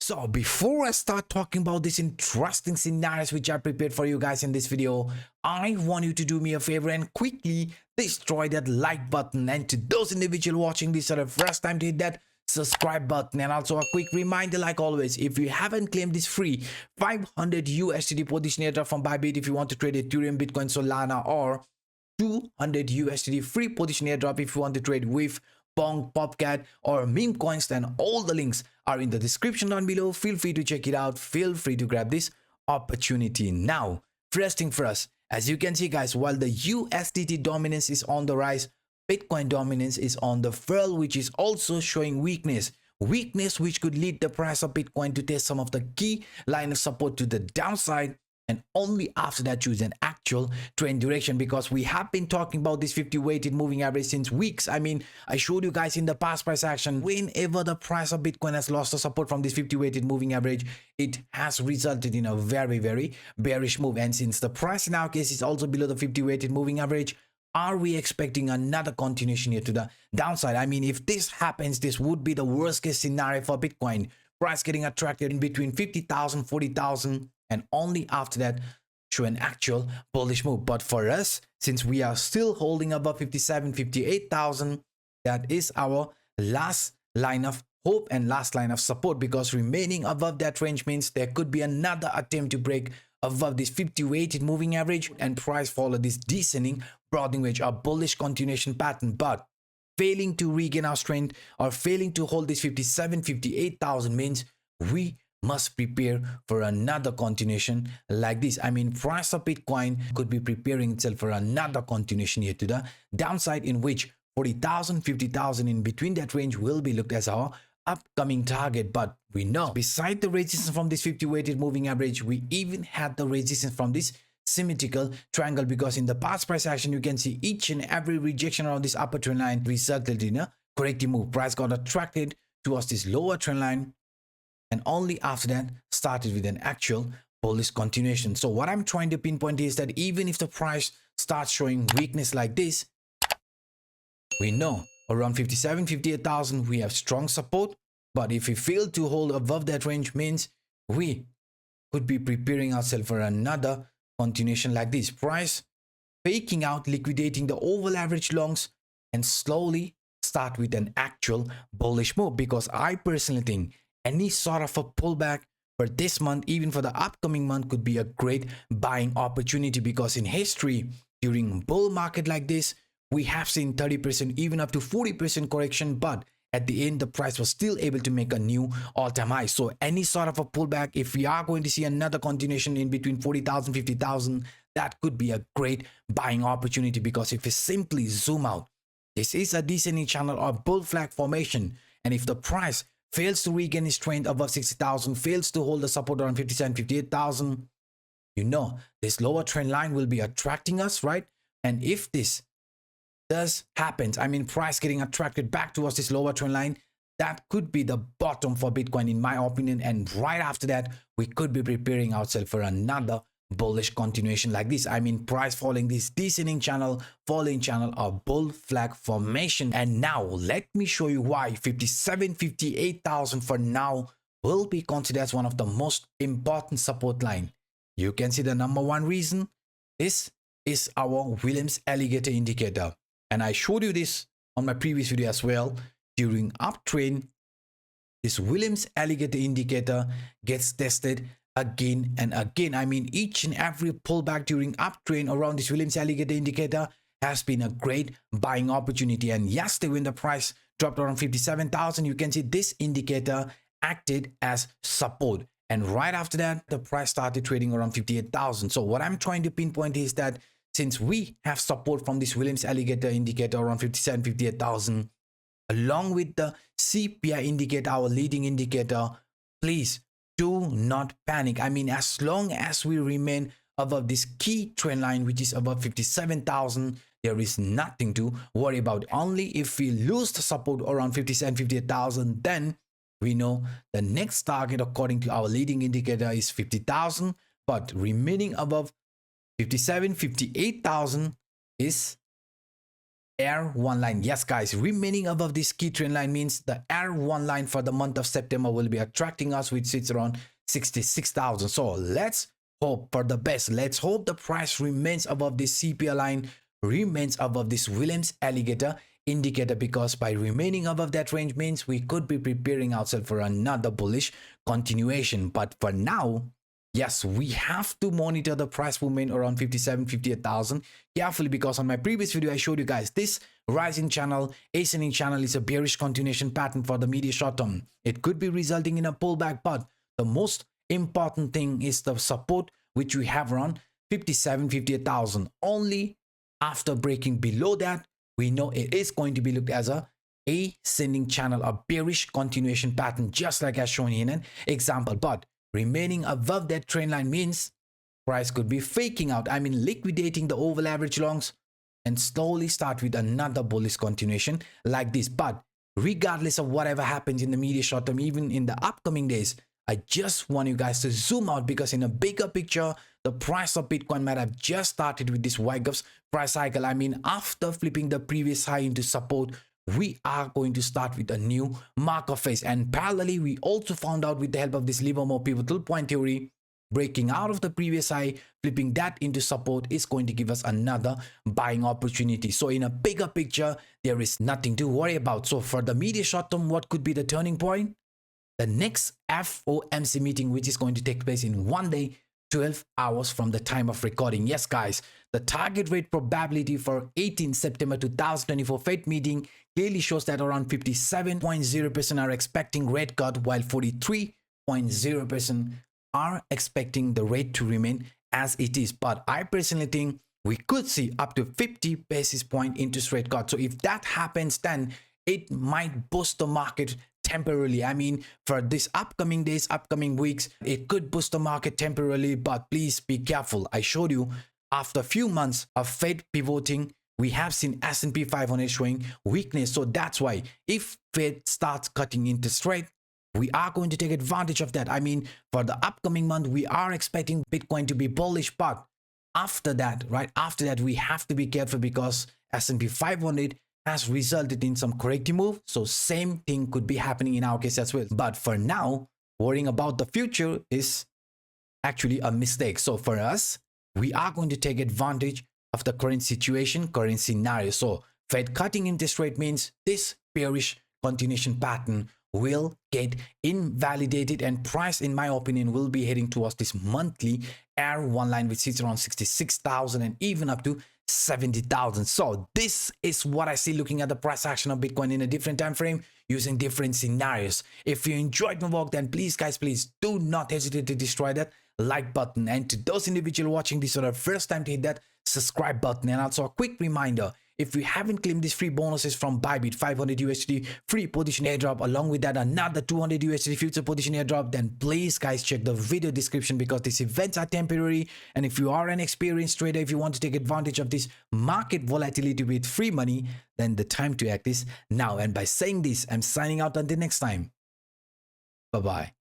So before I start talking about these interesting scenarios which I prepared for you guys in this video, I want you to do me a favor and quickly destroy that like button. And to those individuals watching this for the first time, to hit that subscribe button. And also a quick reminder, like always, if you haven't claimed this free 500 USDT position airdrop from Bybit, if you want to trade Ethereum, Bitcoin, Solana, or 200 USDT free position airdrop if you want to trade with Pong, Popcat, or meme coins, then all the links are in the description down below. Feel free to check it out. Feel free to grab this opportunity. Now, first thing first, as you can see guys, while the USDT dominance is on the rise, Bitcoin dominance is on the fall, which is also showing weakness which could lead the price of Bitcoin to test some of the key line of support to the downside, and only after that choose an actual trend direction, because we have been talking about this 50 weighted moving average since weeks. I mean, I showed you guys in the past price action, whenever the price of Bitcoin has lost the support from this 50 weighted moving average, it has resulted in a very bearish move. And since the price in our case is also below the 50 weighted moving average, are we expecting another continuation here to the downside? I mean, if this happens, this would be the worst case scenario for Bitcoin. Price getting attracted in between 50,000, 40,000, and only after that show an actual bullish move. But for us, since we are still holding above 57, 58,000, that is our last line of hope and last line of support, because remaining above that range means there could be another attempt to break above this 50 weighted moving average and price follow this descending broadening wedge, a bullish continuation pattern. But failing to regain our strength or failing to hold this 57, 58,000 means we must prepare for another continuation like this. I mean, price of Bitcoin could be preparing itself for another continuation here to the downside, in which 40,000, 50,000 in between that range will be looked as our upcoming target. But we know beside the resistance from this 50 weighted moving average, we even had the resistance from this symmetrical triangle, because in the past price action you can see each and every rejection around this upper trend line resulted in a corrective move. Price got attracted towards this lower trend line, and only after that started with an actual bullish continuation. So what I'm trying to pinpoint is that even if the price starts showing weakness like this, we know around 57, 58,000 we have strong support. But if we fail to hold above that range, means we could be preparing ourselves for another continuation like this. Price faking out, liquidating the overall average longs, and slowly start with an actual bullish move. Because I personally think any sort of a pullback for this month, even for the upcoming month, could be a great buying opportunity, because in history, during bull market like this, we have seen 30%, even up to 40% correction, but at the end the price was still able to make a new all-time high. So any sort of a pullback, if we are going to see another continuation in between 40,000, 50,000, that could be a great buying opportunity. Because if we simply zoom out, this is a descending channel or bull flag formation, and if the price fails to regain its strength above 60,000, fails to hold the support around 57, 58,000, you know this lower trend line will be attracting us, right? And if this does happen, I mean, price getting attracted back towards this lower trend line, that could be the bottom for Bitcoin in my opinion. And right after that, we could be preparing ourselves for another bullish continuation like this. I mean, price following this descending channel, falling channel, or bull flag formation. And now let me show you why 57, 58,000 for now will be considered as one of the most important support line. You can see the number one reason. This is our Williams alligator indicator, and I showed you this on my previous video as well. During uptrend, this Williams alligator indicator gets tested again and again. I mean, each and every pullback during uptrend around this Williams alligator indicator has been a great buying opportunity. And yesterday, when the price dropped around 57,000, you can see this indicator acted as support, and right after that the price started trading around 58,000. So what I'm trying to pinpoint is that since we have support from this Williams alligator indicator around 57, 58,000, along with the CPI indicator, our leading indicator, please do not panic. I mean, as long as we remain above this key trend line, which is above 57,000, there is nothing to worry about. Only if we lose the support around 57, 58,000, then we know the next target according to our leading indicator is 50,000. But remaining above 57, 58,000 is R1 line. Yes, guys, remaining above this key trend line means the R1 line for the month of September will be attracting us, which sits around 66,000. So let's hope for the best. Let's hope the price remains above this CPI line, remains above this Williams alligator indicator, because by remaining above that range means we could be preparing ourselves for another bullish continuation. But for now, yes, we have to monitor the price movement around 57, 58,000 carefully, because on my previous video I showed you guys this rising channel, ascending channel is a bearish continuation pattern for the medium short term. It could be resulting in a pullback, but the most important thing is the support which we have around 57, 58,000. Only after breaking below that, we know it is going to be looked as a ascending channel, a bearish continuation pattern, just like as shown in an example. But remaining above that trend line means price could be faking out, I mean liquidating the overall average longs and slowly start with another bullish continuation like this. But regardless of whatever happens in the medium short term, even in the upcoming days, I just want you guys to zoom out, because in a bigger picture, the price of Bitcoin might have just started with this Wyckoff's price cycle. I mean, after flipping the previous high into support, we are going to start with a new market phase. And parallelly, we also found out with the help of this Livermore pivotal point theory, breaking out of the previous high, flipping that into support is going to give us another buying opportunity. So in a bigger picture, there is nothing to worry about. So for the medium short term, what could be the turning point? The next FOMC meeting, which is going to take place in 1 day, 12 hours from the time of recording. Yes, guys, the target rate probability for 18 September 2024 Fed meeting clearly shows that around 57.0% are expecting rate cut, while 43.0% are expecting the rate to remain as it is. But I personally think we could see up to 50 basis point interest rate cut. So if that happens, then it might boost the market temporarily. I mean, for this upcoming days, upcoming weeks, it could boost the market temporarily, but please be careful. I showed you after a few months of Fed pivoting, we have seen S&P 500 showing weakness. So that's why if Fed starts cutting interest rate, we are going to take advantage of that. I mean, for the upcoming month, we are expecting Bitcoin to be bullish, but after that, right after that, we have to be careful, because S&P 500 has resulted in some corrective move. So same thing could be happening in our case as well. But for now, worrying about the future is actually a mistake. So for us, we are going to take advantage of the current situation, current scenario. So Fed cutting interest rate means this bearish continuation pattern will get invalidated, and price, in my opinion, will be heading towards this monthly R1 line, which sits around 66,000 and even up to 70,000. So this is what I see looking at the price action of Bitcoin in a different time frame using different scenarios. If you enjoyed my work, then please guys, please do not hesitate to destroy that like button, and to those individuals watching this for the first time, to hit that subscribe button. And also a quick reminder, if you haven't claimed these free bonuses from Bybit, 500 USD free position airdrop, along with that another 200 USD future position airdrop, then please guys check the video description, because these events are temporary. And if you are an experienced trader, if you want to take advantage of this market volatility with free money, then the time to act is now. And by saying this, I'm signing out until next time. Bye bye.